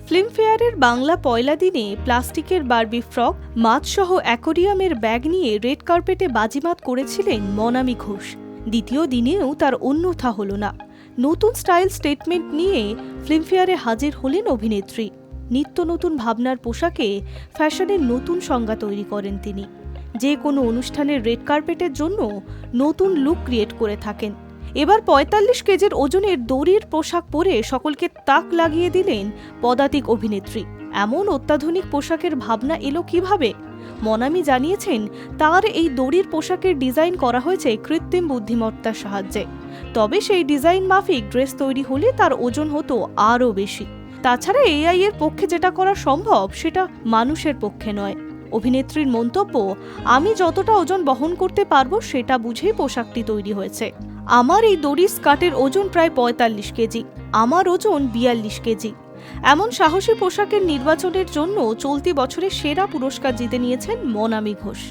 ফিল্মফেয়ারের বাংলা পয়লা দিনে প্লাস্টিকের Barbie frock, মাছসহ অ্যাকোরিয়ামের bag নিয়ে রেড কার্পেটে বাজিমাত করেছিলেন মনামি ঘোষ। দ্বিতীয় দিনেও তার অন্যথা হল না। নতুন স্টাইল স্টেটমেন্ট নিয়ে ফিল্মফেয়ারে হাজির হলেন অভিনেত্রী। নিত্য নতুন ভাবনার পোশাকে ফ্যাশনের নতুন সংজ্ঞা তৈরি করেন তিনি। যে কোনো অনুষ্ঠানের রেড কার্পেটের জন্য নতুন লুক ক্রিয়েট করে থাকেন। এবার ৪৫ কেজির ওজনের দড়ির পোশাক পরে সকলকে তাক লাগিয়ে দিলেন পদাতিক অভিনেত্রী। এমন অত্যাধুনিক পোশাকের ভাবনা এলো কিভাবে? মনামি জানিয়েছেন, তার এই দড়ির পোশাকের ডিজাইন করা হয়েছে কৃত্রিম বুদ্ধিমত্তার সাহায্যে। তবে সেই ডিজাইন মাফিক ড্রেস তৈরি হলে তার ওজন হতো আরও বেশি। তাছাড়া এআই এর পক্ষে যেটা করা সম্ভব সেটা মানুষের পক্ষে নয়। অভিনেত্রীর মন্তব্য, আমি যতটা ওজন বহন করতে পারবো সেটা বুঝেই পোশাকটি তৈরি হয়েছে। আমার এই দড়ির স্কার্টের ওজন প্রায় ৪৫ কেজি, আমার ওজন ৪২ কেজি। এমন সাহসী পোশাকের নির্বাচনের জন্য চলতি বছরের সেরা পুরস্কার জিতে নিয়েছেন মনামি ঘোষ।